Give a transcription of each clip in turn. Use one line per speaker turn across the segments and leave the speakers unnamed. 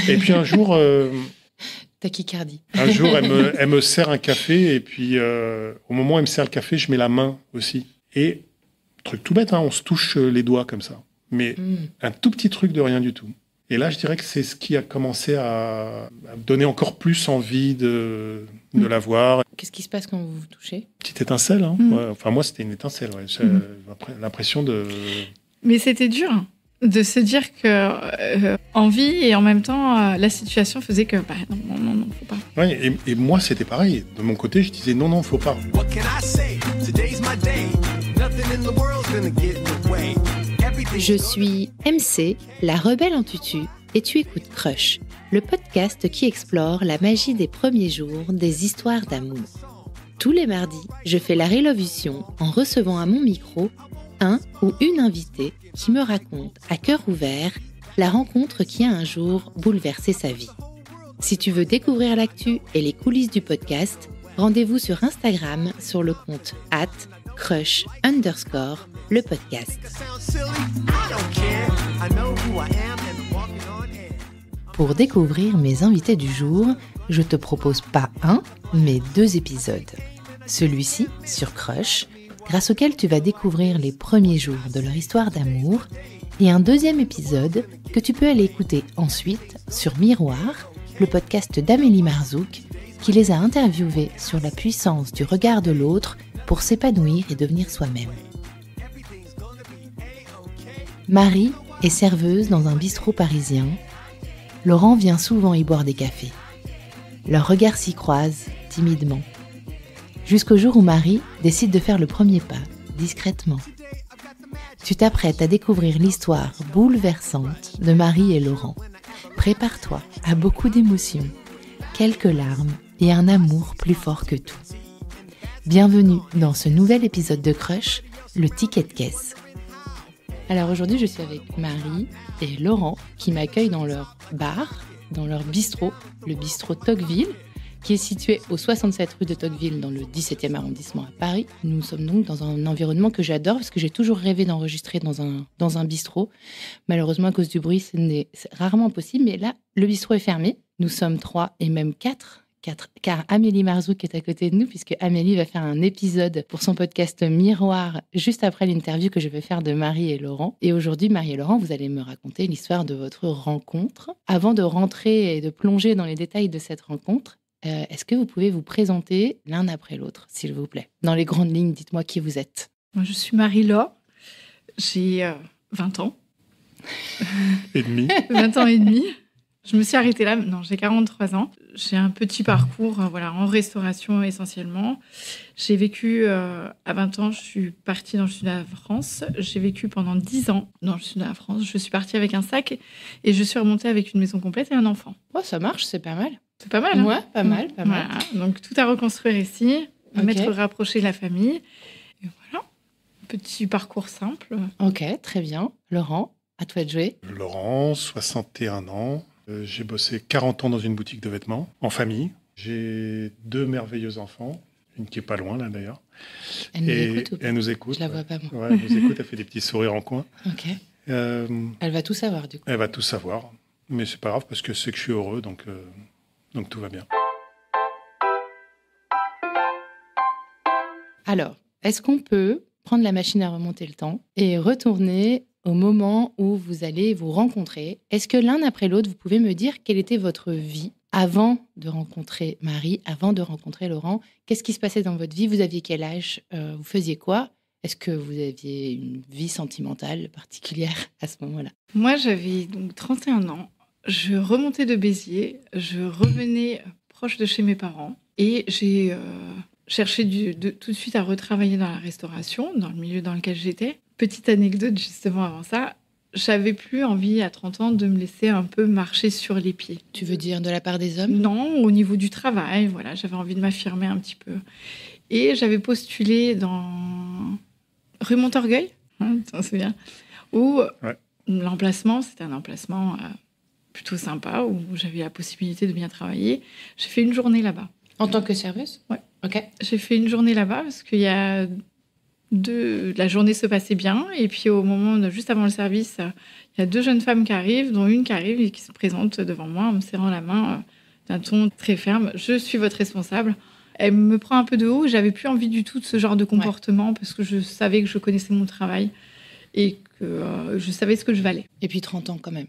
Et puis un jour,
Tachycardie.
elle me sert un café et puis au moment où elle me sert le café, je mets la main aussi. Et truc tout bête, hein, on se touche les doigts comme ça. Mais un tout petit truc de rien du tout. Et là, je dirais que c'est ce qui a commencé à me donner encore plus envie de la voir.
Qu'est-ce qui se passe quand vous vous touchez ?
Petite étincelle, hein. Ouais, enfin, moi, c'était une étincelle. Ouais. J'ai l'impression de...
Mais c'était dur de se dire que envie et en même temps, la situation faisait que non, faut pas.
Ouais, et moi, c'était pareil. De mon côté, je disais non, faut pas.
Je suis MC, la rebelle en tutu, et tu écoutes Crush, le podcast qui explore la magie des premiers jours des histoires d'amour. Tous les mardis, je fais la révolution en recevant à mon micro un ou une invitée qui me raconte à cœur ouvert la rencontre qui a un jour bouleversé sa vie. Si tu veux découvrir l'actu et les coulisses du podcast, rendez-vous sur Instagram sur le compte @crush_le podcast. Pour découvrir mes invités du jour, je te propose pas un, mais 2 épisodes. Celui-ci sur Crush, grâce auquel tu vas découvrir les premiers jours de leur histoire d'amour, et un 2e épisode que tu peux aller écouter ensuite sur Miroir, le podcast d'Amélie Marzouk, qui les a interviewés sur la puissance du regard de l'autre pour s'épanouir et devenir soi-même. Marie est serveuse dans un bistrot parisien. Laurent vient souvent y boire des cafés. Leurs regards s'y croisent timidement. Jusqu'au jour où Marie décide de faire le premier pas, discrètement. Tu t'apprêtes à découvrir l'histoire bouleversante de Marie et Laurent. Prépare-toi à beaucoup d'émotions, quelques larmes et un amour plus fort que tout. Bienvenue dans ce nouvel épisode de Crush, le ticket de caisse. Alors aujourd'hui, je suis avec Marie et Laurent qui m'accueillent dans leur bar, dans leur bistrot, le bistrot Tocqueville, qui est situé au 67 rue de Tocqueville dans le 17e arrondissement à Paris. Nous sommes donc dans un environnement que j'adore parce que j'ai toujours rêvé d'enregistrer dans un bistrot. Malheureusement, à cause du bruit, c'est rarement possible, mais là, le bistrot est fermé. Nous sommes 3 et même 4, car Amélie Marzouk est à côté de nous, puisque Amélie va faire un épisode pour son podcast Miroir, juste après l'interview que je vais faire de Marie et Laurent. Et aujourd'hui, Marie et Laurent, vous allez me raconter l'histoire de votre rencontre. Avant de rentrer et de plonger dans les détails de cette rencontre, est-ce que vous pouvez vous présenter l'un après l'autre, s'il vous plaît ? Dans les grandes lignes, dites-moi qui vous êtes.
Moi, je suis Marie-Laure, j'ai 20 ans.
Et demi.
20 ans et demi. Je me suis arrêtée là, non, j'ai 43 ans. J'ai un petit parcours en restauration essentiellement. J'ai vécu, à 20 ans, je suis partie dans le sud de la France. J'ai vécu pendant 10 ans dans le sud de la France. Je suis partie avec un sac et je suis remontée avec une maison complète et un enfant.
Oh, ça marche, c'est pas mal.
C'est pas mal, hein ?
Ouais, pas mal.
Voilà. Donc, tout à reconstruire ici, mettre rapprocher la famille. Et voilà, petit parcours simple.
Ok, très bien. Laurent, à toi de jouer.
Laurent, 61 ans. J'ai bossé 40 ans dans une boutique de vêtements, en famille. J'ai 2 merveilleux enfants, une qui est pas loin, là, d'ailleurs.
Elle nous écoute ou pas ?
Elle nous écoute.
Je la vois pas, moi.
Ouais, elle nous écoute, elle fait des petits sourires en coin.
Ok. Elle va tout savoir, du coup.
Elle va tout savoir. Mais c'est pas grave, parce que c'est que je suis heureux, donc tout va bien.
Alors, est-ce qu'on peut prendre la machine à remonter le temps et retourner au moment où vous allez vous rencontrer ? Est-ce que l'un après l'autre, vous pouvez me dire quelle était votre vie avant de rencontrer Marie, avant de rencontrer Laurent ? Qu'est-ce qui se passait dans votre vie ? Vous aviez quel âge ? Vous faisiez quoi ? Est-ce que vous aviez une vie sentimentale particulière à ce moment-là ?
Moi, j'avais donc 31 ans. Je remontais de Béziers. Je revenais proche de chez mes parents. Et j'ai cherché tout de suite à retravailler dans la restauration, dans le milieu dans lequel j'étais. Petite anecdote, justement, avant ça, j'avais plus envie, à 30 ans, de me laisser un peu marcher sur les pieds.
Tu veux dire de la part des hommes ?
Non, au niveau du travail, voilà, j'avais envie de m'affirmer un petit peu. Et j'avais postulé dans rue Montorgueil, tu t'en souviens, où l'emplacement, c'était un emplacement plutôt sympa, où j'avais la possibilité de bien travailler. J'ai fait une journée là-bas.
En tant que serveuse ?
Ouais.
Ok.
J'ai fait une journée là-bas, parce qu'il y a La journée se passait bien. Et puis, au moment, juste avant le service, il y a 2 jeunes femmes qui arrivent, dont une qui arrive et qui se présente devant moi en me serrant la main d'un ton très ferme. « Je suis votre responsable ». Elle me prend un peu de haut. J'avais plus envie du tout de ce genre de comportement parce que je savais que je connaissais mon travail et que je savais ce que je valais.
Et puis 30 ans quand même.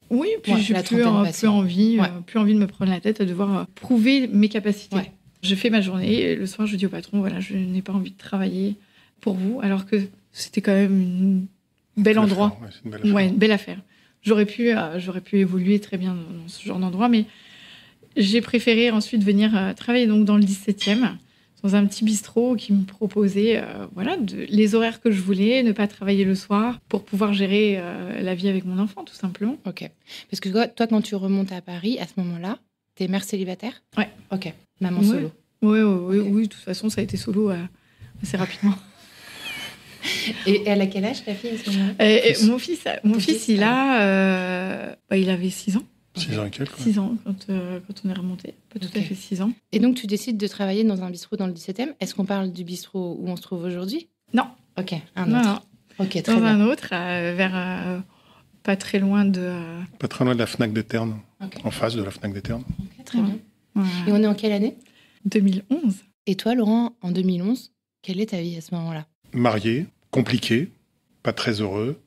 Oui, puis j'ai plus envie de me prendre la tête à devoir prouver mes capacités. Ouais. Je fais ma journée et le soir, je dis au patron, voilà, je n'ai pas envie de travailler pour vous, alors que c'était quand même un bel endroit. Une belle affaire. J'aurais pu évoluer très bien dans ce genre d'endroit, mais j'ai préféré ensuite venir travailler donc dans le 17e, dans un petit bistrot qui me proposait les horaires que je voulais, ne pas travailler le soir pour pouvoir gérer la vie avec mon enfant, tout simplement.
Ok. Parce que toi, quand tu remontes à Paris, à ce moment-là, t'es mère célibataire ?
Ouais.
Ok. Maman solo.
Oui. De toute façon, ça a été solo assez rapidement.
Et elle a quel âge, ta fille, à ce moment-là ?
Mon fils, il avait 6 ans.
6 ans et quelques.
6 ans quand on est remonté. Pas tout à fait 6 ans.
Et donc, tu décides de travailler dans un bistrot dans le 17e. Est-ce qu'on parle du bistrot où on se trouve aujourd'hui ?
Non.
Ok, un autre. Non. Ok, très
dans
bien.
Un autre, vers pas très loin de...
Pas très loin de la Fnac de Terne, en face de la Fnac de Terne.
Ok, très bien. Et on est en quelle année ?
2011.
Et toi, Laurent, en 2011, quelle est ta vie à ce moment-là ?
Marié, compliqué, pas très heureux,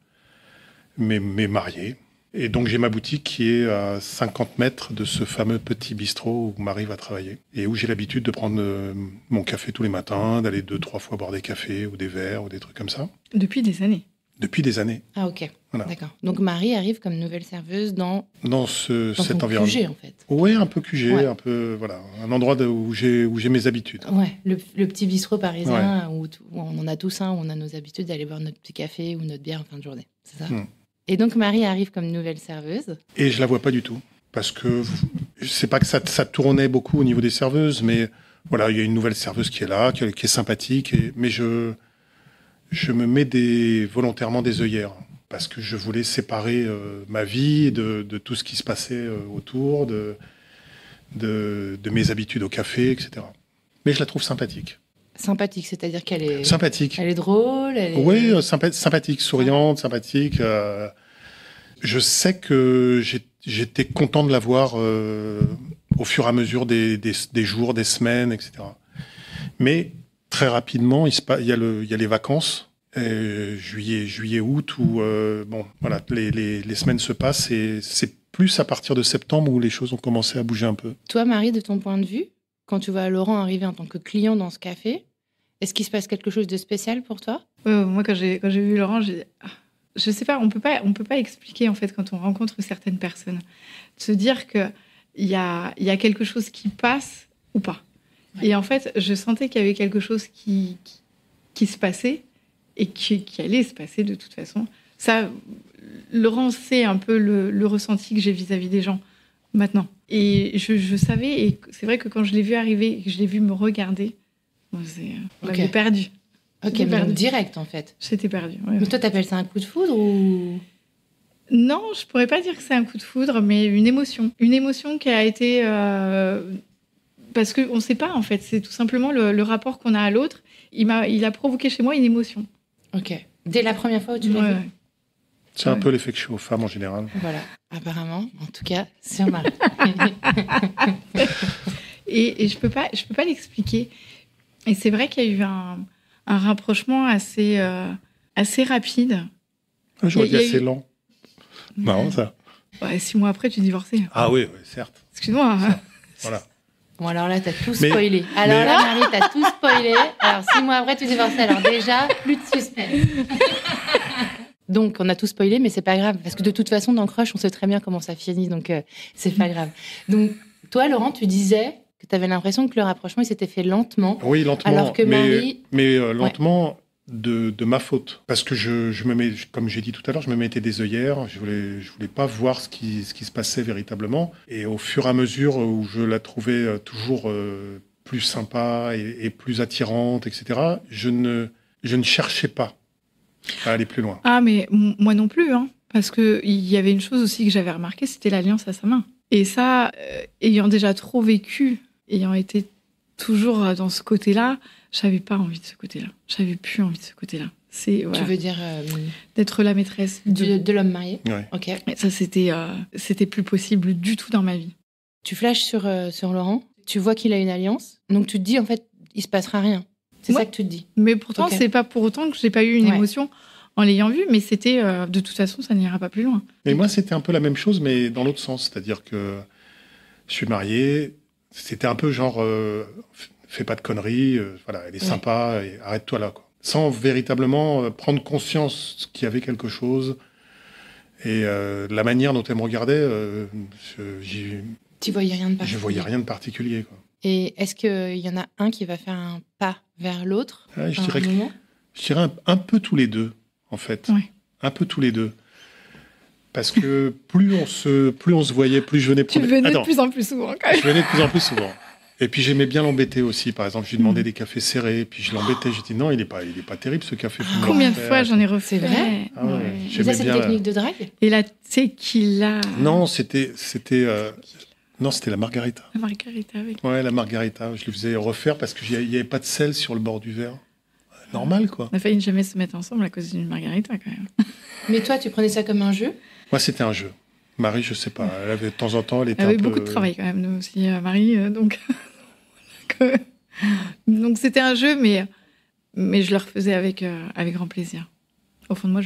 mais marié. Et donc, j'ai ma boutique qui est à 50 mètres de ce fameux petit bistrot où Marie va travailler et où j'ai l'habitude de prendre mon café tous les matins, d'aller 2-3 fois boire des cafés ou des verres ou des trucs comme ça.
Depuis des années.
Depuis des années.
Ah, ok.
Voilà.
D'accord. Donc, Marie arrive comme nouvelle serveuse dans
cet environnement.
QG, en fait.
Oui, un peu QG, un peu, voilà, un endroit où j'ai mes habitudes.
Ouais, le petit bistrot parisien où on en a tous un, où on a nos habitudes d'aller boire notre petit café ou notre bière en fin de journée. C'est ça ? Et donc, Marie arrive comme nouvelle serveuse.
Et je la vois pas du tout. Parce que c'est pas que ça tournait beaucoup au niveau des serveuses, mais voilà, il y a une nouvelle serveuse qui est là, qui est sympathique, mais je me mets volontairement des œillères. Parce que je voulais séparer ma vie de tout ce qui se passait autour, de mes habitudes au café, etc. Mais je la trouve sympathique.
Sympathique, c'est-à-dire qu'elle est...
Sympathique.
Elle est drôle,
Oui, sympathique, souriante, sympathique. Je sais que j'étais content de la voir au fur et à mesure des jours, des semaines, etc. Mais très rapidement, il y a les vacances, juillet, août, où les semaines se passent et c'est plus à partir de septembre où les choses ont commencé à bouger un peu.
Toi, Marie, de ton point de vue, quand tu vois Laurent arriver en tant que client dans ce café, est-ce qu'il se passe quelque chose de spécial pour toi ?
Moi, quand j'ai vu Laurent, je sais pas, on peut pas expliquer en fait quand on rencontre certaines personnes, de se dire que il y a quelque chose qui passe ou pas. Ouais. Et en fait, je sentais qu'il y avait quelque chose qui se passait et qui allait se passer de toute façon. Ça, Laurent sait un peu le ressenti que j'ai vis-à-vis des gens maintenant. Et je savais, et c'est vrai que quand je l'ai vu arriver, que je l'ai vu me regarder, on m'avait perdu.
Ok, mais donc direct en fait.
J'étais perdue. Ouais.
Mais toi, t'appelles ça un coup de foudre ou...
Non, je pourrais pas dire que c'est un coup de foudre, mais une émotion. Une émotion qui a été... parce qu'on sait pas en fait, c'est tout simplement le rapport qu'on a à l'autre. Il a provoqué chez moi une émotion.
Ok. Dès la première fois où tu l'as vu.
C'est un peu l'effet que je fais aux femmes en général.
Voilà, apparemment, en tout cas, sur Marie.
et je peux pas l'expliquer. Et c'est vrai qu'il y a eu un rapprochement assez rapide.
J'aurais dit assez lent. Marrant ça.
Ouais, 6 mois après, tu divorçais.
Ah oui, certes.
Excuse-moi.
Voilà.
Bon, alors là, t'as tout spoilé. Là, Marie, t'as tout spoilé. Alors, 6 mois après, tu divorçais. Alors déjà, plus de suspense. Donc, on a tout spoilé, mais c'est pas grave. Parce que de toute façon, dans Crush, on sait très bien comment ça finit. Donc, c'est pas grave. Donc, toi, Laurent, tu disais que tu avais l'impression que le rapprochement, il s'était fait lentement.
Oui, lentement.
Alors que Marie...
Mais lentement de ma faute. Parce que je me mets, comme j'ai dit tout à l'heure, je me mettais des œillères. Je voulais pas voir ce qui se passait véritablement. Et au fur et à mesure où je la trouvais toujours plus sympa et plus attirante, etc., je ne cherchais pas à aller plus loin.
Ah, mais moi non plus, hein. Parce qu'il y avait une chose aussi que j'avais remarquée, c'était l'alliance à sa main. Et ça, ayant déjà trop vécu, ayant été toujours dans ce côté-là. J'avais pas envie de ce côté-là. J'avais plus envie de ce côté-là.
Tu veux dire
d'être la maîtresse
de l'homme marié.
Ouais.
Ok.
Et ça, c'était plus possible du tout dans ma vie.
Tu flashes sur Laurent, tu vois qu'il a une alliance, donc tu te dis en fait, il se passera rien. C'est ça que tu te dis.
Mais pourtant, c'est pas pour autant que j'ai pas eu une émotion en l'ayant vu, mais c'était de toute façon, ça n'ira pas plus loin.
Et moi, c'était un peu la même chose, mais dans l'autre sens, c'est-à-dire que je suis marié, c'était un peu genre, fais pas de conneries, voilà, elle est sympa, et arrête-toi là, quoi. Sans véritablement prendre conscience qu'il y avait quelque chose. Et la manière dont elle me regardait,
tu voyais rien de particulier.
Je voyais rien de particulier, quoi.
Et est-ce qu'il y en a un qui va faire un pas vers l'autre
Je dirais un peu tous les deux, en fait.
Ouais.
Un peu tous les deux. Parce que plus on se voyait, plus je venais prendre...
Tu venais de plus en plus souvent, quand même.
Je venais de plus en plus souvent. Et puis j'aimais bien l'embêter aussi. Par exemple, je lui demandais des cafés serrés, puis je l'embêtais. J'ai dit non, il est pas terrible ce café.
Combien de fois j'en ai refait?
C'est vrai.
Ah ouais.
Et ça, c'est une technique de drague.
Et là, tu sais qu'il a...
Non, c'était la margarita.
La margarita, oui.
Ouais, la margarita. Je lui faisais refaire parce qu'il n'y avait pas de sel sur le bord du verre. Normal, quoi.
On a failli ne jamais se mettre ensemble à cause d'une margarita, quand même.
Mais toi, tu prenais ça comme un jeu?
Moi, c'était un jeu. Marie, je sais pas. Elle avait de temps en temps, elle était
avait beaucoup de travail quand même, nous aussi, Marie. Donc, donc c'était un jeu, mais je le refaisais avec grand plaisir. Au fond de moi,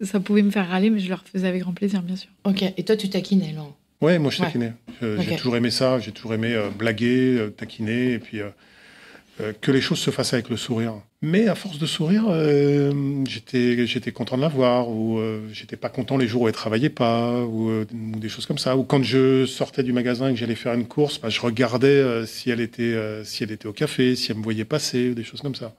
ça pouvait me faire râler, mais je le refaisais avec grand plaisir, bien sûr.
Ok. Et toi, tu taquinais, Laurent?
Ouais, moi, je taquinais. J'ai toujours aimé ça. J'ai toujours aimé blaguer, taquiner, et puis que les choses se fassent avec le sourire. Mais à force de sourire, j'étais content de la voir, ou j'étais pas content les jours où elle travaillait pas, ou des choses comme ça. Ou quand je sortais du magasin et que j'allais faire une course, je regardais si elle était au café, si elle me voyait passer, ou des choses comme ça.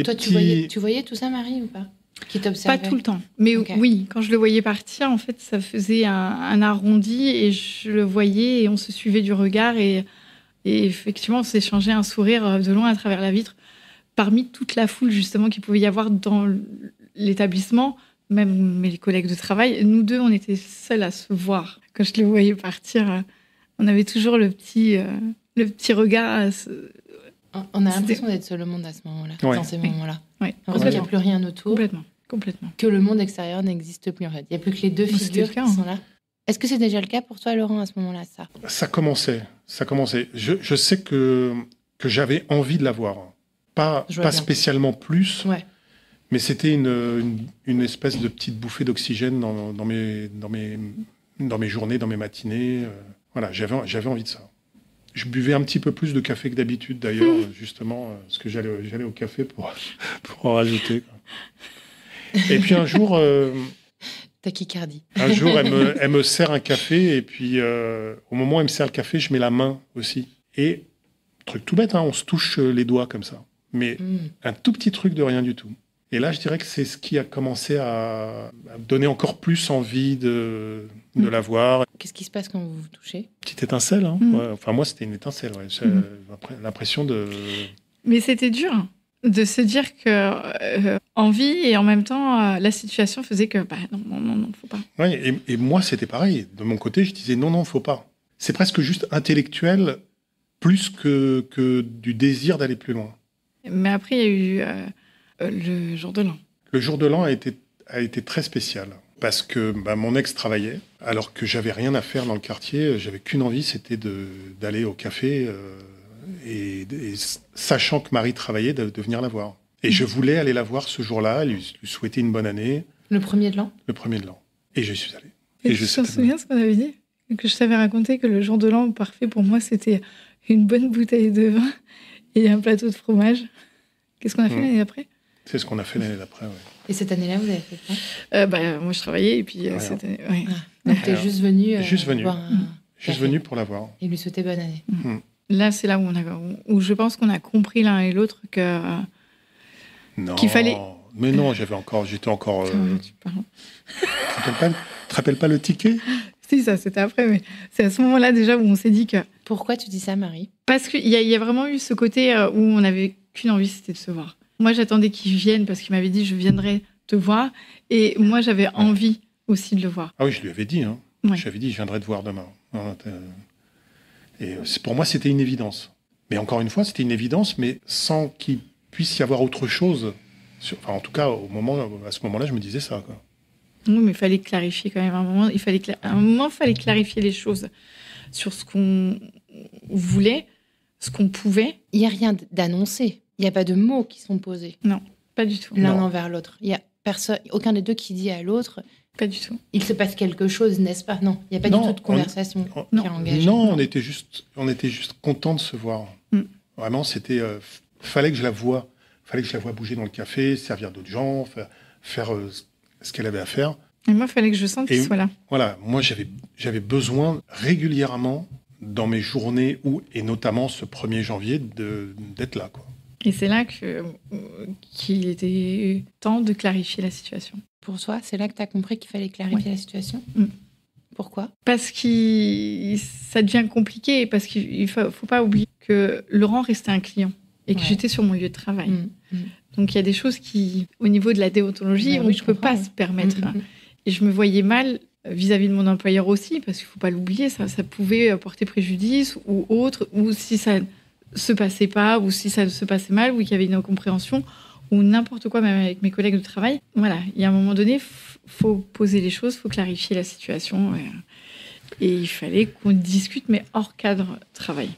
Toi, tu voyais tout ça, Marie, ou pas? Qui t'observait?
Pas tout le temps. Mais oui, quand je le voyais partir, en fait, ça faisait un arrondi et je le voyais et on se suivait du regard et effectivement, on s'échangeait un sourire de loin à travers la vitre parmi toute la foule, justement, qu'il pouvait y avoir dans l'établissement, même mes collègues de travail. Nous deux, on était seuls à se voir. Quand je le voyais partir, on avait toujours le petit regard.
On a l'impression d'être seul au monde à ce moment-là, dans ces moments-là.
Ouais.
Heureusement qu'il n'y a plus rien autour.
Complètement.
Que le monde extérieur n'existe plus, en fait. Il n'y a plus que les deux figures qui sont là. Est-ce que c'est déjà le cas pour toi, Laurent, à ce moment-là, ça? Ça
commençait. Je sais que j'avais envie de la voir. Pas spécialement plus, mais c'était une espèce de petite bouffée d'oxygène dans mes journées, dans mes matinées. Voilà, j'avais envie de ça. Je buvais un petit peu plus de café que d'habitude, d'ailleurs, justement, parce que j'allais au café pour en rajouter, quoi. Et puis un jour...
tachycardie.
Un jour, elle me sert un café, et puis au moment où elle me sert le café, je mets la main aussi. Et, truc tout bête, on se touche les doigts comme ça. Mais un tout petit truc de rien du tout. Et là, je dirais que c'est ce qui a commencé à donner encore plus envie de la voir.
Qu'est-ce qui se passe quand vous vous touchez?
Petite étincelle, hein. Ouais, enfin, moi, c'était une étincelle. Ouais. J'ai l'impression de...
Mais c'était dur de se dire que envie et en même temps, la situation faisait que non, faut pas.
Ouais, et moi, c'était pareil. De mon côté, je disais non, faut pas. C'est presque juste intellectuel, plus que du désir d'aller plus loin.
Mais après, il y a eu le jour de l'an.
Le jour de l'an a été très spécial. Parce que mon ex travaillait, alors que j'avais rien à faire dans le quartier. J'avais qu'une envie, c'était d'aller au café, et sachant que Marie travaillait, de venir la voir. Et je voulais aller la voir ce jour-là, lui souhaiter une bonne année.
Le 1er de l'an?
Le 1er de l'an. Et je suis allé.
Et je me souviens ce qu'on avait dit? Que je t'avais raconté que le jour de l'an parfait pour moi, c'était une bonne bouteille de vin et un plateau de fromage. Qu'est-ce qu'on a fait l'année d'après?
C'est ce qu'on a fait l'année d'après, oui.
Et cette année-là, vous avez fait quoi?
Moi, je travaillais et puis cette année... Ouais.
Donc, t'es juste venu
voir juste venu pour la voir.
Et lui souhaiter bonne année.
Là, c'est là où je pense qu'on a compris l'un et l'autre que...
Non,
qu'il fallait...
Mais non, j'étais encore... Tu te rappelles pas le ticket?
Si, ça, c'était après, mais c'est à ce moment-là déjà où on s'est dit que...
Pourquoi tu dis ça, Marie?
Parce qu'il y a vraiment eu ce côté où on n'avait qu'une envie, c'était de se voir. Moi, j'attendais qu'il vienne parce qu'il m'avait dit « je viendrai te voir ». Et moi, j'avais envie aussi de le voir.
Ah oui, je lui avais dit. Hein. Ouais. Je lui avais dit « je viendrai te voir demain ». Et pour moi, c'était une évidence. Mais encore une fois, c'était une évidence, mais sans qu'il puisse y avoir autre chose. Enfin, en tout cas, à ce moment-là, je me disais ça, quoi.
Oui, mais il fallait clarifier quand même. À un moment, il fallait clarifier les choses sur ce qu'on voulait, ce qu'on pouvait.
Il n'y a rien d'annoncé. Il n'y a pas de mots qui sont posés.
Non, pas du tout.
L'un envers l'autre. Il n'y a aucun des deux qui dit à l'autre...
Pas du tout.
Il se passe quelque chose, n'est-ce pas? Non, il n'y a pas du tout de conversation qui est engagée.
Non, on était juste contents de se voir. Vraiment, c'était... fallait que je la voie. Fallait que je la voie bouger dans le café, servir d'autres gens, faire ce qu'elle avait à faire.
Et moi, il fallait que je sente qu'il soit là.
Voilà, moi, j'avais besoin régulièrement dans mes journées, et notamment ce 1er janvier, d'être là, quoi.
Et c'est là qu'il était temps de clarifier la situation.
Pour toi, c'est là que tu as compris qu'il fallait clarifier la situation? Pourquoi?
Parce que ça devient compliqué, parce qu'il ne faut pas oublier que Laurent restait un client et que j'étais sur mon lieu de travail. Donc il y a des choses qui, au niveau de la déontologie, on ne peut pas se permettre. Et je me voyais mal vis-à-vis de mon employeur aussi, parce qu'il ne faut pas l'oublier, ça pouvait porter préjudice ou autre, ou si ça ne se passait pas, ou si ça se passait mal, ou qu'il y avait une incompréhension, ou n'importe quoi, même avec mes collègues de travail. Voilà, il y a un moment donné, faut poser les choses, faut clarifier la situation. Et il fallait qu'on discute, mais hors cadre travail.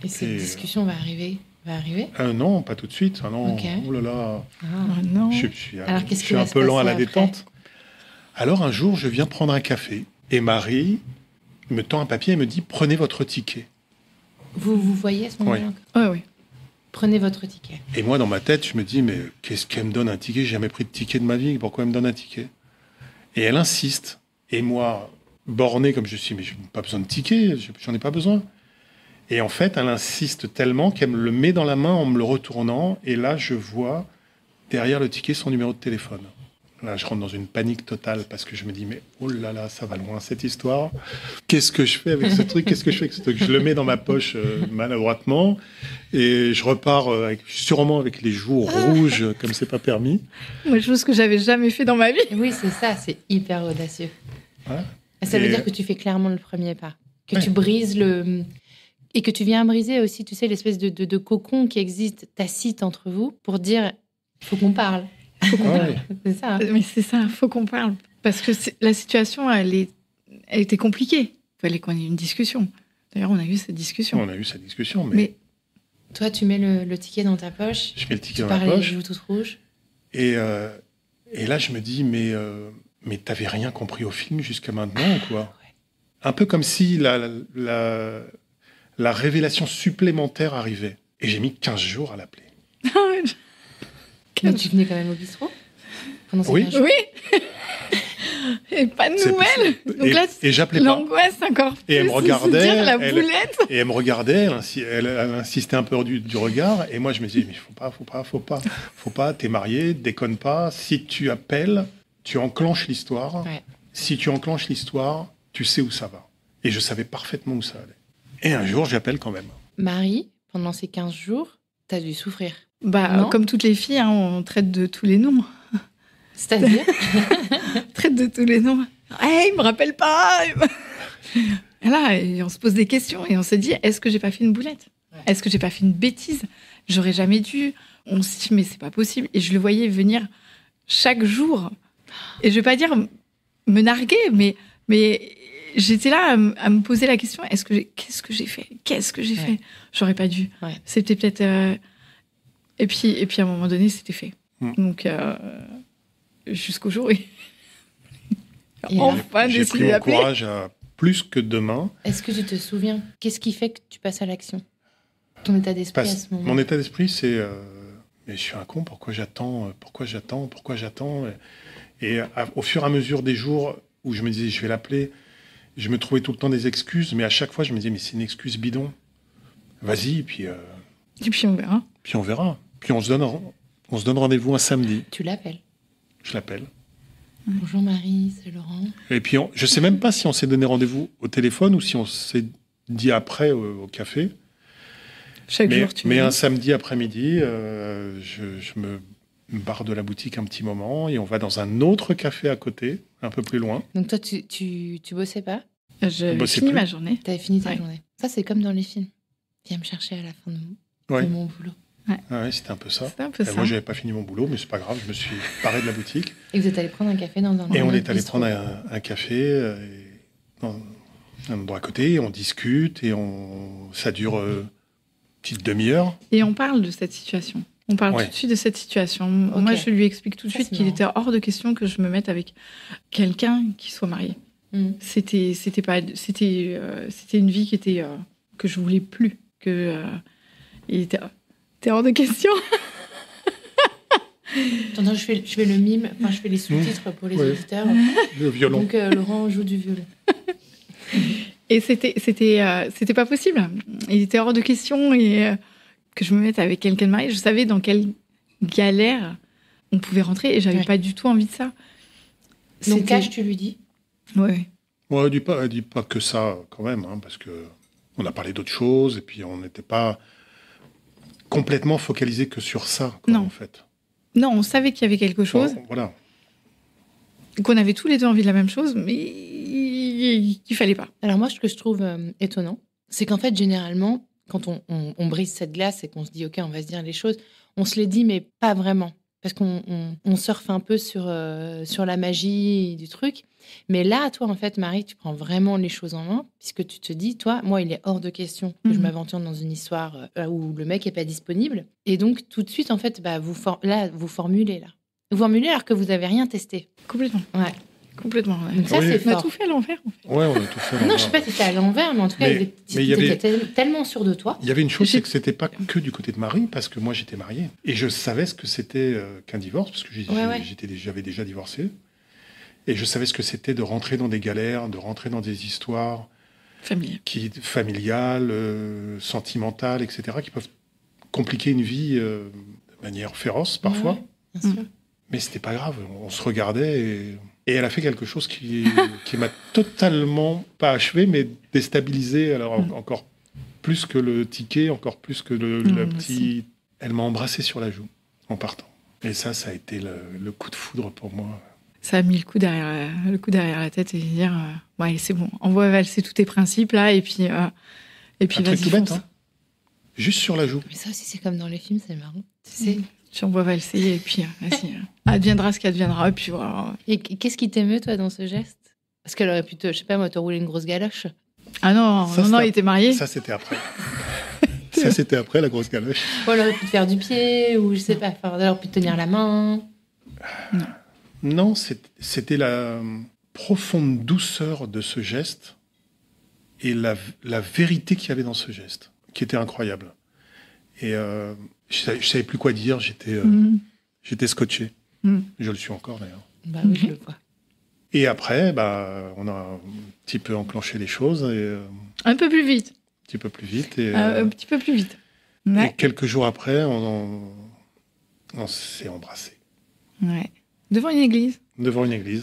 Et cette discussion va arriver
Non, pas tout de suite. Ah non,
okay.
Oh là là.
Non.
Je suis un peu lent à la détente. Alors un jour, je viens prendre un café et Marie me tend un papier et me dit « Prenez votre ticket ».
Vous voyez à ce moment-là?
Oui.
Prenez votre ticket.
Et moi, dans ma tête, je me dis, mais qu'est-ce qu'elle me donne un ticket? J'ai jamais pris de ticket de ma vie. Pourquoi elle me donne un ticket? Et elle insiste. Et moi, borné comme je suis, mais je n'ai pas besoin de ticket, j'en ai pas besoin. Et en fait, elle insiste tellement qu'elle me le met dans la main en me le retournant. Et là, je vois derrière le ticket son numéro de téléphone. Là, je rentre dans une panique totale parce que je me dis, mais oh là là, ça va loin cette histoire. Qu'est-ce que je fais avec ce truc? Je le mets dans ma poche maladroitement et je repars sûrement avec les joues rouges comme c'est pas permis.
Moi, chose que j'avais jamais fait dans ma vie.
Oui, c'est ça, c'est hyper audacieux.
Ouais.
Ça veut dire que tu fais clairement le premier pas, que tu brises et que tu viens briser aussi, tu sais, l'espèce de cocon qui existe tacite entre vous pour dire, il faut qu'on parle. C'est ça.
Mais c'est ça, faut qu'on parle. Parce que la situation, elle était compliquée. Il fallait qu'on ait une discussion. D'ailleurs, on a eu cette discussion.
Mais...
Toi, tu mets le ticket dans ta poche.
Je mets le ticket dans ma poche.
Les joues toutes rouges.
Et là, je me dis, mais t'avais rien compris au film jusqu'à maintenant, quoi. Un peu comme si la révélation supplémentaire arrivait. Et j'ai mis 15 jours à l'appeler.
Mais tu venais quand même au bistrot pendant ces 15 jours.
Oui. Et pas de nouvelles. Donc là,
et j'appelais
l'angoisse encore plus.
Et elle me regardait.
Dire la boulette.
Et elle me regardait. Elle insistait un peu du regard. Et moi, je me disais, mais faut pas. T'es marié, déconne pas. Si tu appelles, tu enclenches l'histoire.
Ouais.
Si tu enclenches l'histoire, tu sais où ça va. Et je savais parfaitement où ça allait. Et un jour, j'appelle quand même.
Marie, pendant ces 15 jours, t'as dû souffrir.
Comme toutes les filles, on traite de tous les noms.
C'est-à-dire
traite de tous les noms. Hey, il me rappelle pas. Et là, on se pose des questions et on se dit, est-ce que j'ai pas fait une boulette? Est-ce que j'ai pas fait une bêtise? J'aurais jamais dû. On se dit, mais c'est pas possible. Et je le voyais venir chaque jour. Et je vais pas dire me narguer, mais j'étais là à me poser la question, qu'est-ce que j'ai fait? J'aurais pas dû. C'était peut-être... Et puis à un moment donné, c'était fait. Donc, jusqu'au jour où enfin
j'ai pris mon courage à plus que demain.
Est-ce que tu te souviens? Qu'est-ce qui fait que tu passes à l'action? Ton état d'esprit à ce moment?
Mon état d'esprit, c'est mais je suis un con, pourquoi j'attends? Et au fur et à mesure des jours où je me disais, je vais l'appeler, je me trouvais tout le temps des excuses, mais à chaque fois, je me disais, mais c'est une excuse bidon. Vas-y, puis on verra. Puis on se donne rendez-vous un samedi.
Tu l'appelles?
Je l'appelle.
Bonjour Marie, c'est Laurent.
Et puis je ne sais même pas si on s'est donné rendez-vous au téléphone ou si on s'est dit après au café.
Chaque jour, tu
Mais un samedi après-midi, je me barre de la boutique un petit moment et on va dans un autre café à côté, un peu plus loin.
Donc toi, tu bossais pas?
Je finis ma journée.
Tu avais fini ta journée. Ça, c'est comme dans les films. viens me chercher à la fin
Ouais.
de mon boulot.
Ah ouais, c'était un peu ça.
C'était un peu ça.
Moi, j'avais pas fini mon boulot, mais c'est pas grave. Je me suis paré de la boutique
Et vous êtes allé prendre un café dans un
et on
autre
est allé
bistrot.
prendre un café dans un endroit à côté. On discute et ça dure une petite demi-heure.
Et on parle de cette situation. On parle
Ouais.
tout de suite de cette situation.
Ok.
Moi, je lui explique tout de
Ça,
suite
c'est
qu'il
marrant.
était hors de question que je me mette avec quelqu'un qui soit marié. C'était une vie qui était que je voulais plus. Il était hors de question.
Attends, je fais le mime, enfin je fais les sous-titres pour les
Ouais.
auditeurs.
Le violon.
Donc Laurent joue du violon.
Et c'était pas possible. Il était hors de question et que je me mette avec quelqu'un de marié. Je savais dans quelle galère on pouvait rentrer et j'avais
Ouais.
pas du tout envie de ça.
Donc
C'était-
cash, tu lui dis.
Ouais.
Ouais, elle dit pas que ça quand même, hein, parce que on a parlé d'autres choses et puis on n'était pas complètement focalisé que sur ça, quoi,
Non.
en fait.
Non, on savait qu'il y avait quelque chose,
Bon, voilà.
qu'on avait tous les deux envie de la même chose, mais qu'il fallait pas.
Alors moi, ce que je trouve étonnant, c'est qu'en fait, généralement, quand on brise cette glace et qu'on se dit, OK, on va se dire les choses, on se les dit, mais pas vraiment. Parce qu'on surfe un peu sur la magie du truc. Mais là, toi, en fait, Marie, tu prends vraiment les choses en main, puisque tu te dis, toi, moi, il est hors de question que je
Mhm.
m'aventure dans une histoire où le mec est pas disponible. Et donc, tout de suite, en fait, bah, vous formulez, là. Vous formulez alors que vous n'avez rien testé.
Complètement.
Ouais.
Complètement. Ouais.
Donc ça,
Oui.
c'est
On a
fort.
tout fait à l'envers. En fait.
Ouais, on a tout fait.
Non, je sais pas si c'était à l'envers, mais en tout cas,
Mais il y
tu
avait-
étais tellement sûr de toi.
Il y avait une chose,
J'ai-
c'est que c'était pas que du côté de Marie, parce que moi j'étais marié et je savais ce que c'était qu'un divorce, parce que
Ouais.
j'avais déjà divorcé, et je savais ce que c'était de rentrer dans des galères, de rentrer dans des histoires
Familier.
familiales, sentimentales, etc., qui peuvent compliquer une vie de manière féroce parfois.
Ouais, bien sûr.
Mais c'était pas grave, on se regardait et elle a fait quelque chose qui m'a totalement, pas achevé, mais déstabilisé, alors encore plus que le ticket, encore plus que le petit... Elle m'a embrassé sur la joue en partant. Et ça a été le coup de foudre pour moi.
Ça a mis le coup derrière la tête et dire ouais, c'est bon, envoie valser tous tes principes là et puis
Un
vas-y,
truc tout bête,
fonce.
hein. Juste sur la joue.
Mais ça aussi, c'est comme dans les films, c'est marrant. Tu sais.
Tu envoies valser et puis vas-y, adviendra ce qu'adviendra et puis voilà.
Et qu'est-ce qui t'émeut, toi, dans ce geste? Parce qu'elle aurait pu je sais pas, moi, te rouler une grosse galoche.
Ah non,
Ça,
non,
c'était-
il était marié.
Ça, c'était après. Ça, c'était après la grosse galoche.
Ou elle aurait pu te faire du pied, ou je sais pas, enfin, elle aurait pu te tenir la main.
Non, c'était la profonde douceur de ce geste et la vérité qu'il y avait dans ce geste, qui était incroyable. Et je savais plus quoi dire, j'étais scotché.
Mhm.
Je le suis encore d'ailleurs.
Bah oui, je le vois.
Et après, on a un petit peu enclenché les choses, et,
Un peu plus vite.
un petit peu plus vite. Et,
Un petit peu plus vite.
et
Ouais.
quelques jours après, on s'est embrassés
Ouais. Devant une église.
devant une église.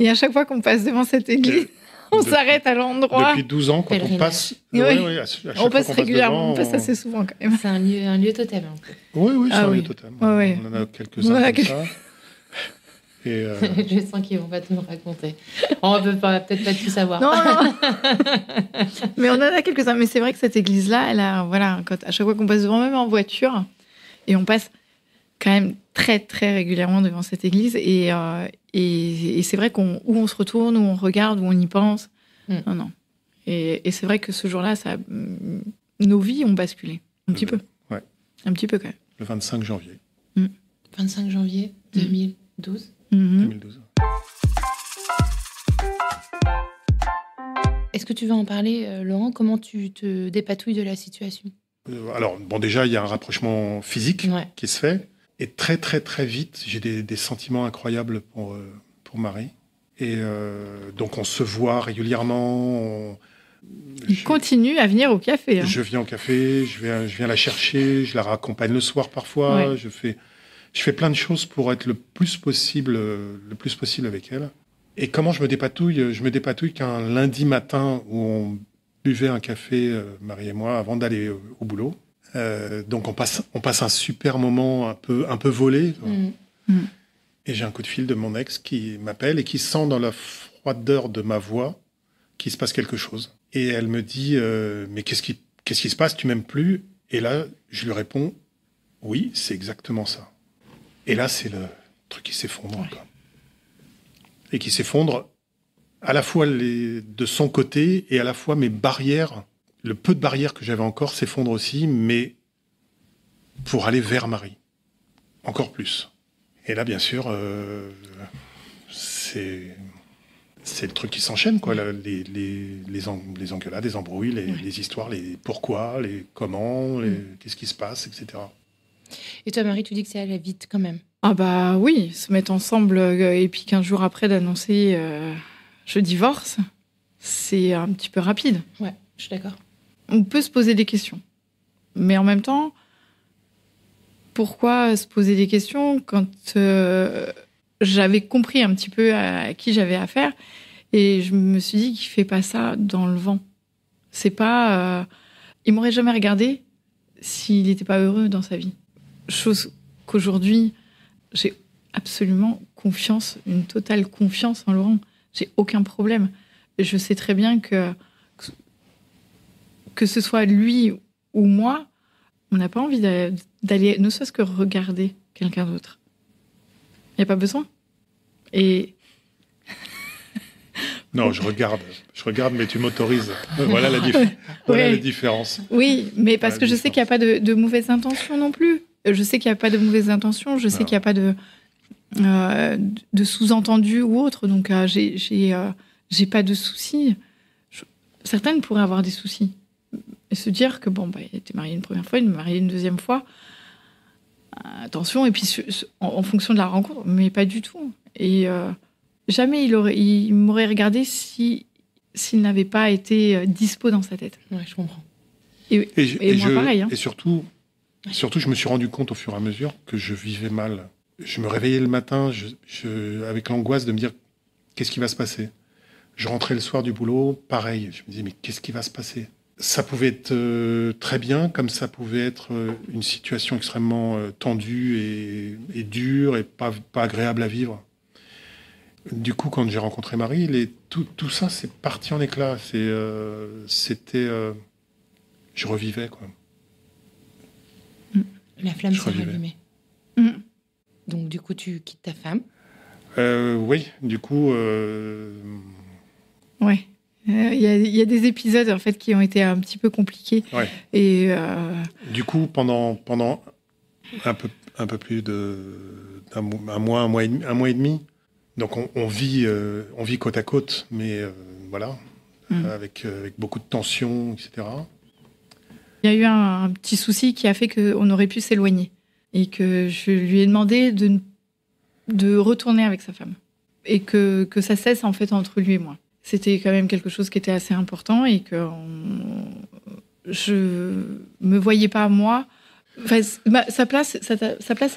Et à chaque fois qu'on passe devant cette église, on
Depuis-
s'arrête à l'endroit.
Depuis 12 ans, quand on
Pèlerinage.
passe...
Oui.
à chaque fois
On passe
qu'on
régulièrement,
devant,
on passe assez souvent quand même.
C'est un lieu totem, un peu.
Oui, c'est
Ah
un
oui.
lieu totem.
Ouais, ouais.
On en a quelques-uns
On en a
comme ça. Et
Je sens qu'ils vont pas tout me raconter. On peut peut-être pas tout savoir.
Non, non. Mais on en a quelques-uns. Mais c'est vrai que cette église-là, elle a, voilà, à chaque fois qu'on passe devant, même en voiture, et on passe quand même très, très régulièrement devant cette église. Et c'est vrai où on se retourne, où on regarde, où on y pense.
Mm.
Non. Et c'est vrai que ce jour-là, nos vies ont basculé. Un petit peu.
Ouais.
Un petit peu quand même.
le 25 janvier
25 janvier 2012.
Mhm.
2012.
Est-ce que tu veux en parler, Laurent? Comment tu te dépatouilles de la situation?
Alors, déjà, il y a un rapprochement physique
Ouais.
qui se fait. Et très, très, très vite, j'ai des sentiments incroyables pour Marie. Et donc, on se voit régulièrement.
Il continue à venir au café. Hein.
Je viens au café, je viens la chercher, je la raccompagne le soir parfois.
Ouais.
Je fais plein de choses pour être le plus possible avec elle. Et comment je me dépatouille? Je me dépatouille qu'un lundi matin où on buvait un café, Marie et moi, avant d'aller au boulot. Donc on passe un super moment un peu volé. Quoi.
Mm.
Et j'ai un coup de fil de mon ex qui m'appelle et qui sent dans la froideur de ma voix qu'il se passe quelque chose. Et elle me dit mais qu'est-ce qu'est-ce qui se passe, tu m'aimes plus? Et là, je lui réponds, oui, c'est exactement ça. Et là, c'est le truc qui s'effondre.
Ouais.
Quoi. Et qui s'effondre à la fois de son côté et à la fois mes barrières, le peu de barrières que j'avais encore s'effondrent aussi, mais pour aller vers Marie. Encore plus. Et là, bien sûr, c'est le truc qui s'enchaîne, quoi. Les engueulades, les embrouilles, les histoires, les pourquoi, les comment, qu'est-ce qui se passe, etc.
Et toi, Marie, tu dis que ça allait vite quand même.
Ah bah oui, se mettre ensemble et puis 15 jours après d'annoncer je divorce, c'est un petit peu rapide.
Ouais, je suis d'accord.
On peut se poser des questions. Mais en même temps, pourquoi se poser des questions quand j'avais compris un petit peu à qui j'avais affaire et je me suis dit qu'il fait pas ça dans le vent. C'est pas... il m'aurait jamais regardé s'il n'était pas heureux dans sa vie. Chose qu'aujourd'hui, j'ai absolument confiance, une totale confiance en Laurent. J'ai aucun problème. Je sais très bien que ce soit lui ou moi, on n'a pas envie d'aller, ne serait-ce que regarder quelqu'un d'autre. Il n'y a pas besoin. Et...
Non, je regarde, mais tu m'autorises. Voilà la différence.
Oui, mais parce que je sais qu'il n'y a pas de mauvaises intentions non plus. Je sais qu'il n'y a pas de mauvaises intentions, je sais qu'il n'y a pas de sous-entendu ou autre, donc j'ai pas de soucis. Certaines pourraient avoir des soucis. Et se dire que, bon, il était marié une première fois, il m'a marié une deuxième fois. Attention, et puis en fonction de la rencontre, mais pas du tout. Et jamais il m'aurait regardé s'il n'avait pas été dispo dans sa tête.
Ouais, je comprends.
Et moi, pareil. Hein.
Et surtout, je me suis rendu compte au fur et à mesure que je vivais mal. Je me réveillais le matin avec l'angoisse de me dire qu'est-ce qui va se passer. Je rentrais le soir du boulot, pareil. Je me disais mais qu'est-ce qui va se passer? Ça pouvait être très bien, comme ça pouvait être une situation extrêmement tendue et dure et pas agréable à vivre. Du coup, quand j'ai rencontré Marie, tout ça, c'est parti en éclats. C'était... je revivais, quoi.
La flamme s'est rallumée. Donc, du coup, tu quittes ta femme?
Oui, du coup...
Ouais. Il y a des épisodes, en fait, qui ont été un petit peu compliqués.
Ouais.
Et
du coup, pendant un peu plus d'un mois et demi, donc on vit côte à côte, mais voilà, avec beaucoup de tensions, etc.
Il y a eu un petit souci qui a fait qu'on aurait pu s'éloigner et que je lui ai demandé de retourner avec sa femme et que ça cesse en fait entre lui et moi. C'était quand même quelque chose qui était assez important et que je me voyais pas moi. Enfin, sa place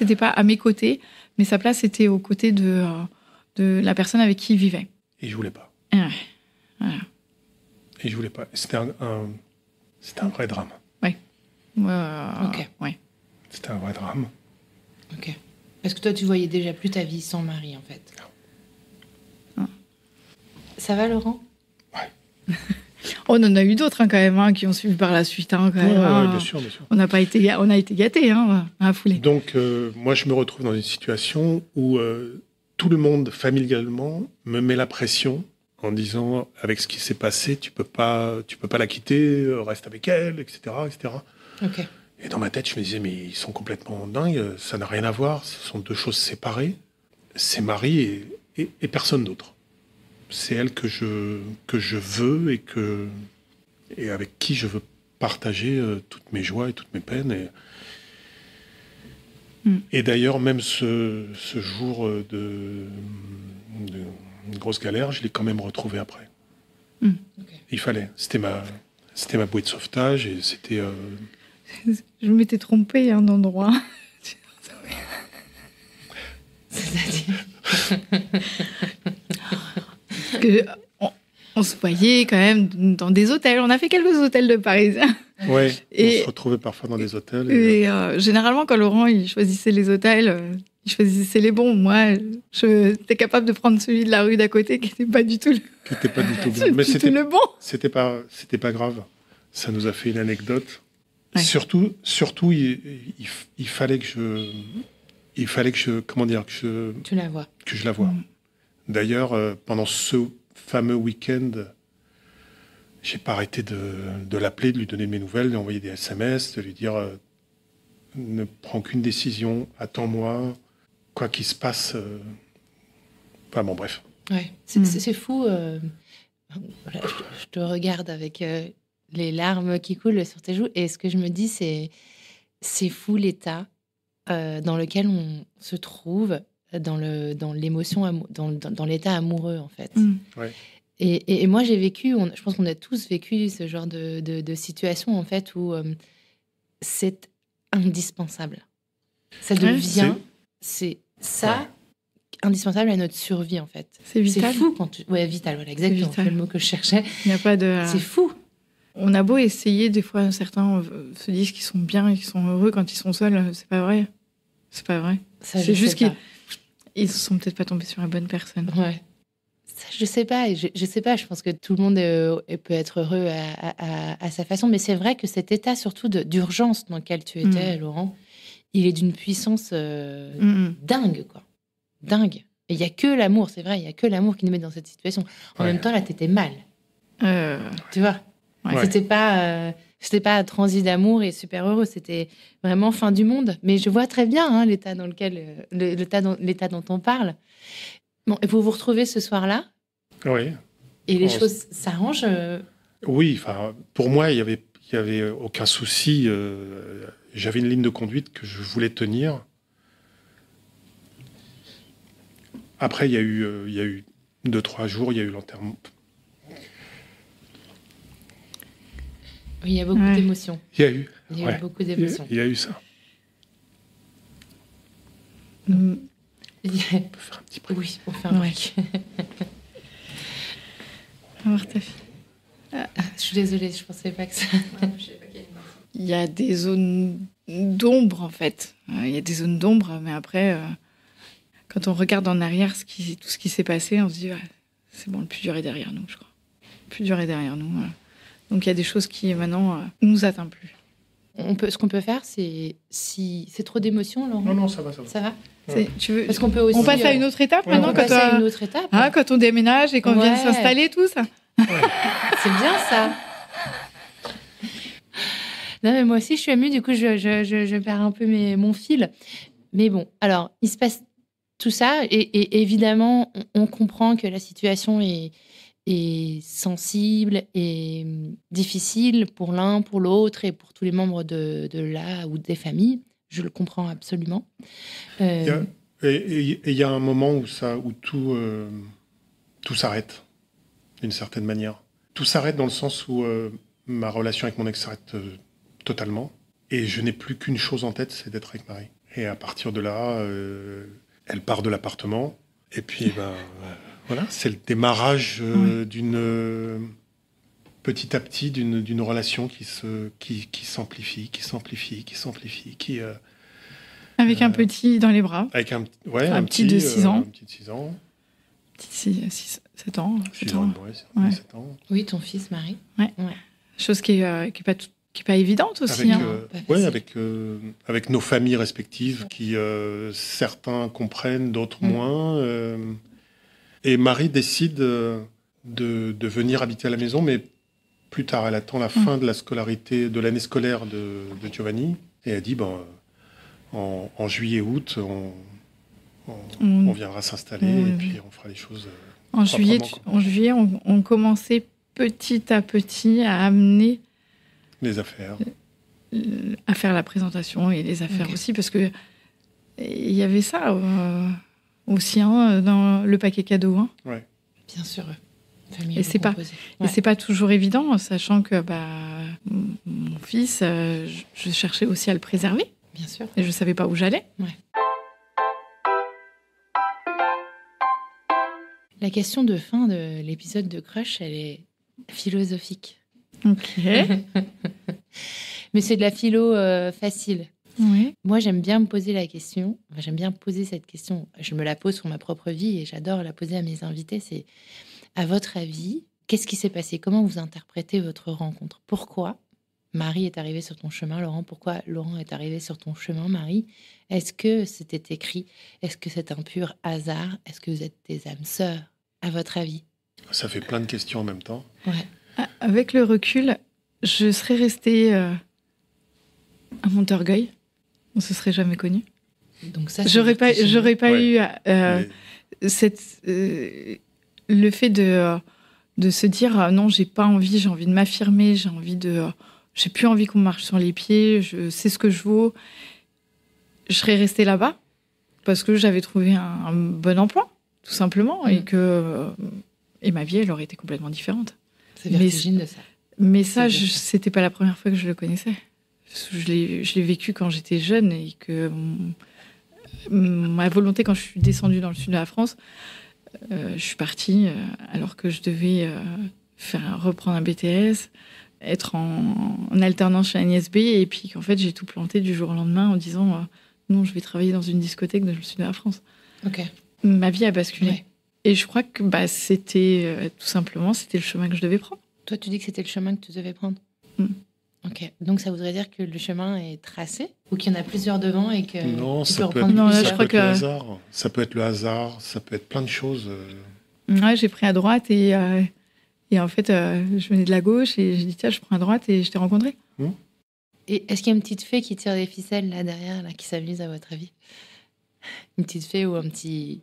n'était pas à mes côtés, mais sa place était aux côtés de la personne avec qui il vivait.
Et je voulais pas.
Ouais. Voilà.
Et je voulais pas. C'était un vrai drame.
Ouais.
Ok.
Ouais.
C'était un vrai drame.
Ok. Parce que toi, tu voyais déjà plus ta vie sans Marie, en fait.
Non.
Ça va, Laurent?
Ouais.
On en a eu d'autres quand même qui ont suivi par la suite. Quand même,
ouais, bien sûr.
On a été gâtés à la foulée.
Donc, moi, je me retrouve dans une situation où tout le monde, familialement, me met la pression en disant, avec ce qui s'est passé, tu peux pas la quitter, reste avec elle, etc., etc.
Ok.
Et dans ma tête, je me disais, mais ils sont complètement dingues, ça n'a rien à voir, ce sont deux choses séparées. C'est Marie et personne d'autre. C'est elle que je veux et avec qui je veux partager toutes mes joies et toutes mes peines. Et d'ailleurs, même ce jour de grosse galère, je l'ai quand même retrouvé après.
Okay.
Il fallait. C'était ma bouée de sauvetage et c'était...
Je m'étais trompée d'endroit.
C'est-à-dire
on se voyait quand même dans des hôtels. On a fait quelques hôtels de Parisiens.
Ouais, on se retrouvait parfois dans des hôtels.
Et généralement, quand Laurent il choisissait les hôtels, il choisissait les bons. Moi, j'étais capable de prendre celui de la rue d'à côté qui n'était pas du tout
bon. Mais
c'était le bon.
C'était pas grave. ça nous a fait une anecdote.
Ouais.
Surtout, il fallait que je, comment dire,
Tu la vois.
que je la voie. D'ailleurs, pendant ce fameux week-end, j'ai pas arrêté de l'appeler, de lui donner mes nouvelles, de lui envoyer des SMS, de lui dire ne prends qu'une décision, attends-moi, quoi qu'il se passe. Enfin bon, bref.
Ouais. C'est fou. Voilà, je te regarde avec les larmes qui coulent sur tes joues, et ce que je me dis, c'est fou l'état dans lequel on se trouve dans l'émotion, dans l'état amoureux, en fait.
Ouais.
Et moi, j'ai vécu, je pense qu'on a tous vécu ce genre de situation, en fait, où c'est indispensable. Ça devient, c'est ça, indispensable à notre survie, en fait.
C'est vital.
C'est fou quand tu... Ouais, vital, voilà, exactement, c'est le mot que je cherchais.
Il n'y a pas de...
C'est fou.
On a beau essayer, des fois, certains se disent qu'ils sont bien et qu'ils sont heureux quand ils sont seuls. C'est pas vrai. C'est pas vrai.
Ça,
c'est juste qu'ils sont peut-être pas tombés sur la bonne personne.
Ouais. Ça, je sais pas. Je sais pas. Je pense que tout le monde peut être heureux à sa façon. Mais c'est vrai que cet état, surtout d'urgence dans lequel tu étais, Laurent, il est d'une puissance dingue, quoi. Dingue. Et il y a que l'amour, c'est vrai. Il y a que l'amour qui nous met dans cette situation. En même temps, là, t'étais mal. Tu vois. Ouais. C'était pas transi d'amour et super heureux. C'était vraiment fin du monde. Mais je vois très bien l'état dans lequel, l'état dont on parle. Bon, et vous vous retrouvez ce soir-là.
Oui.
Et les choses s'arrangent.
Oui, enfin, pour moi, il y avait aucun souci. J'avais une ligne de conduite que je voulais tenir. Après, il y a eu 2-3 jours, il y a eu l'enterrement.
Oui, il y a beaucoup d'émotions.
Il y a eu
beaucoup d'émotions.
Il y a eu ça.
On
peut faire un petit break.
Oui, on fait un break.
On va voir ta fille.
Je suis désolée, je pensais pas que ça...
Il y a des zones d'ombre, en fait. Il y a des zones d'ombre, mais après, quand on regarde en arrière tout ce qui s'est passé, on se dit, c'est bon, le plus dur est derrière nous, je crois. Le plus dur est derrière nous. Voilà. Donc il y a des choses qui, maintenant, nous atteignent plus.
Ce qu'on peut faire, c'est... Si c'est trop d'émotions, Laurent.
Non, ça va.
Ça va?
Tu veux...
Parce qu'on peut aussi...
On passe à une autre étape maintenant, quand on déménage et qu'on vient s'installer, tout ça.
C'est bien ça. Non, mais moi aussi, je suis émue. Du coup, je perds un peu mon fil. Mais bon, alors, il se passe tout ça. Et évidemment, on comprend que la situation est sensible et difficile pour l'un, pour l'autre et pour tous les membres de la ou des familles. Je le comprends absolument.
Et il y a un moment où tout s'arrête, d'une certaine manière. Tout s'arrête dans le sens où ma relation avec mon ex s'arrête totalement. Et je n'ai plus qu'une chose en tête, c'est d'être avec Marie. Et à partir de là, elle part de l'appartement. Et puis, voilà, c'est le démarrage petit à petit d'une relation qui s'amplifie,
avec un petit dans les bras.
Avec un
petit de 6 ans.
Un petit de 6 ans.
7 ans.
7 ans.
Oui, ton fils, Marie.
Ouais. Chose qui est pas évidente aussi.
Avec nos familles respectives qui, certains comprennent, d'autres moins. Et Marie décide de venir habiter à la maison, mais plus tard, elle attend la fin de la scolarité, de l'année scolaire de Giovanni. Et elle dit, en juillet-août, on viendra s'installer et puis on fera les choses
en juillet, on commençait petit à petit à amener
les affaires,
à faire la présentation et les affaires aussi, parce que il y avait ça aussi dans le paquet cadeau.
Ouais.
Bien sûr.
Et c'est pas toujours évident, sachant que mon fils, je cherchais aussi à le préserver.
Bien sûr.
Et je savais pas où j'allais.
Ouais. La question de fin de l'épisode de Crush, elle est philosophique.
Ok.
Mais c'est de la philo facile.
Oui.
Moi, j'aime bien me poser la question. Enfin, j'aime bien poser cette question. Je me la pose sur ma propre vie et j'adore la poser à mes invités. C'est, à votre avis, qu'est-ce qui s'est passé? Comment vous interprétez votre rencontre? Pourquoi Marie est arrivée sur ton chemin, Laurent? Pourquoi Laurent est arrivé sur ton chemin, Marie? Est-ce que c'était écrit? Est-ce que c'est un pur hasard? Est-ce que vous êtes des âmes sœurs, à votre avis?
Ça fait plein de questions en même temps.
Ouais.
Avec le recul, je serais restée à Montorgueil. On se serait jamais connus.
Donc ça,
J'aurais pas
Ouais.
eu le fait de se dire non, j'ai pas envie, j'ai envie de m'affirmer, j'ai plus envie qu'on me marche sur les pieds, je sais ce que je vaux. Je serais restée là-bas parce que j'avais trouvé un bon emploi, tout simplement, et ma vie, elle aurait été complètement différente.
C'est vertigineux, ça.
Mais ça, c'était pas la première fois que je le connaissais. Je l'ai vécu quand j'étais jeune et que ma volonté, quand je suis descendue dans le sud de la France, je suis partie alors que je devais reprendre un BTS, être en alternance chez Agnès B, et puis qu'en fait, j'ai tout planté du jour au lendemain en disant non, je vais travailler dans une discothèque dans le sud de la France.
Ok.
Ma vie a basculé.
Ouais.
Et je crois que c'était tout simplement, c'était le chemin que je devais prendre.
Toi, tu dis que c'était le chemin que tu devais prendre. Ok. Donc, ça voudrait dire que le chemin est tracé ou qu'il y en a plusieurs devant et que
Non,
tu peux
ça peut
reprendre
être,
Non, là,
ça
je
peut
crois
être
que-
le hasard. Ça peut être le hasard, ça peut être plein de choses.
Ouais, j'ai pris à droite et en fait, je venais de la gauche et j'ai dit tiens, je prends à droite et je t'ai rencontré.
Et est-ce qu'il y a une petite fée qui tire des ficelles là derrière, là, qui s'amuse à votre avis? Une petite fée ou un petit...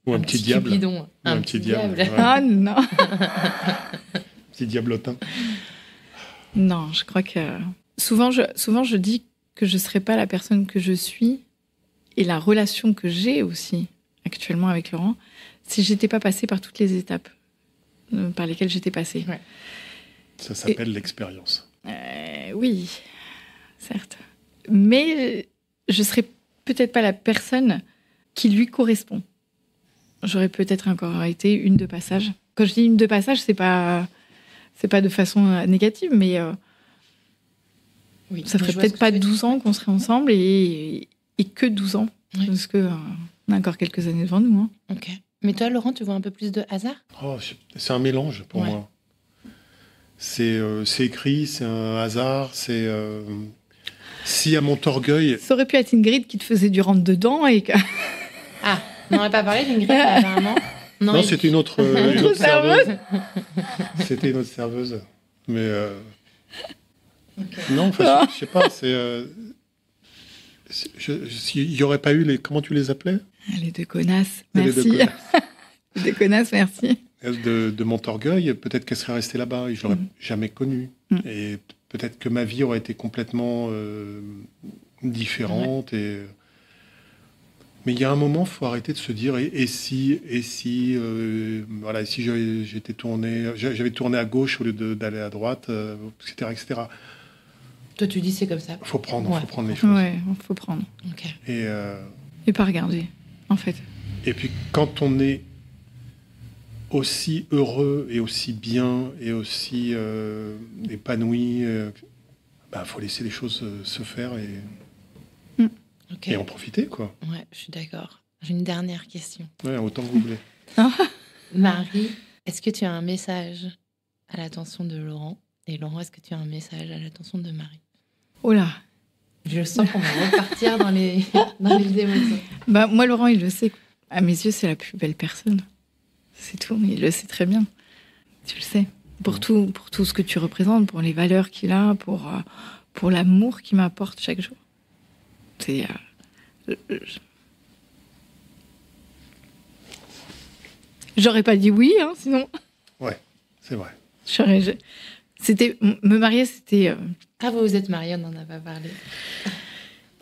Ou un petit diable.
Cupidon.
Ou un petit diable. Ouais.
Ah non.
Petit diablotin.
Non, je crois que souvent je dis que je serais pas la personne que je suis et la relation que j'ai aussi actuellement avec Laurent si j'étais pas passée par toutes les étapes par lesquelles j'étais passée.
Ouais.
Ça s'appelle l'expérience.
Oui, certes. Mais je serais peut-être pas la personne qui lui correspond. J'aurais peut-être encore été une de passage. Quand je dis une de passage, c'est pas de façon négative, mais
Oui,
ça ferait peut-être pas 12 ans qu'on serait ensemble et que 12 ans.
Oui.
Parce qu'on a encore quelques années devant nous. Hein.
Ok. Mais toi, Laurent, tu vois un peu plus de hasard?
Oh, c'est un mélange pour
Ouais.
moi. C'est écrit, c'est un hasard, c'est... Si à Montorgueil...
Ça aurait pu être Ingrid qui te faisait du rentre-dedans et que...
Ah, on n'aurait pas parlé d'Ingrid, apparemment.
Non, c'était une autre
Une
serveuse. C'était une autre serveuse. Mais... Non, enfin, je sais pas, il n'y aurait pas eu les... Comment tu les appelais?
Les deux connasses,
Les
merci.
deux connasses.
Les deux connasses, merci.
De Montorgueil, peut-être qu'elle serait restée là-bas et je l'aurais jamais connue. Et peut-être que ma vie aurait été complètement différente. Mais il y a un moment, il faut arrêter de se dire et si voilà, si j'avais tourné à gauche au lieu d'aller à droite, etc., etc.
Toi, tu dis c'est comme ça.
Faut prendre les choses.
Ouais, il faut prendre.
Ok.
Et pas regarder, en fait.
Et puis quand on est aussi heureux et aussi bien et aussi épanoui, faut laisser les choses se faire
Ok.
et en profiter, quoi.
Ouais, je suis d'accord. J'ai une dernière question.
Ouais, autant que vous voulez.
Marie, est-ce que tu as un message à l'attention de Laurent? Et Laurent, est-ce que tu as un message à l'attention de Marie?
Oh là.
Je sens qu'on va repartir dans les émotions.
Moi, Laurent, il le sait. À mes yeux, c'est la plus belle personne. C'est tout. Il le sait très bien. Tu le sais. Pour tout ce que tu représentes, pour les valeurs qu'il a, pour l'amour qu'il m'apporte chaque jour. C'est... J'aurais pas dit oui, hein, sinon.
Ouais, c'est vrai.
Me marier, c'était...
Ah, vous êtes mariés, on n'en a pas parlé.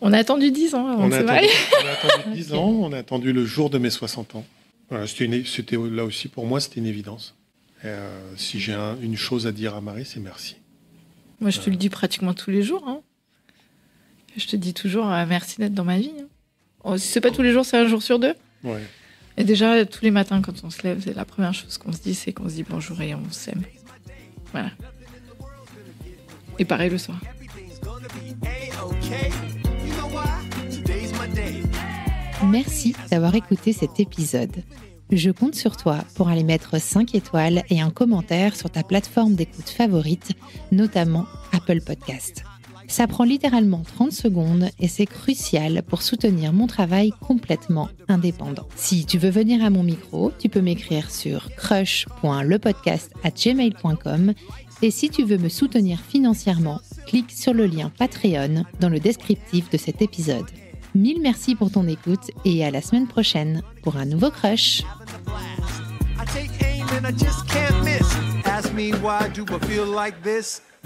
On a attendu 10 ans avant de se marier.
On a attendu 10 ans, on a attendu le jour de mes 60 ans. Voilà, c'était là aussi, pour moi, c'était une évidence. Et, si j'ai une chose à dire à Marie, c'est merci.
Moi, je te le dis pratiquement tous les jours. Hein. Je te dis toujours merci d'être dans ma vie. Hein. Oh, si c'est pas tous les jours, c'est un jour sur deux.
Ouais.
Et déjà, tous les matins, quand on se lève, c'est la première chose qu'on se dit, c'est qu'on se dit bonjour et on s'aime. Voilà. Et pareil le soir.
Merci d'avoir écouté cet épisode. Je compte sur toi pour aller mettre 5 étoiles et un commentaire sur ta plateforme d'écoute favorite, notamment Apple Podcast. Ça prend littéralement 30 secondes et c'est crucial pour soutenir mon travail complètement indépendant. Si tu veux venir à mon micro, tu peux m'écrire sur crush.lepodcast@gmail.com et si tu veux me soutenir financièrement, clique sur le lien Patreon dans le descriptif de cet épisode. Mille merci pour ton écoute et à la semaine prochaine pour un nouveau Crush.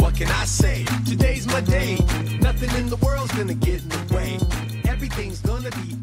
What can I say? Today's my day. Nothing in the world's gonna get in the way. Everything's gonna be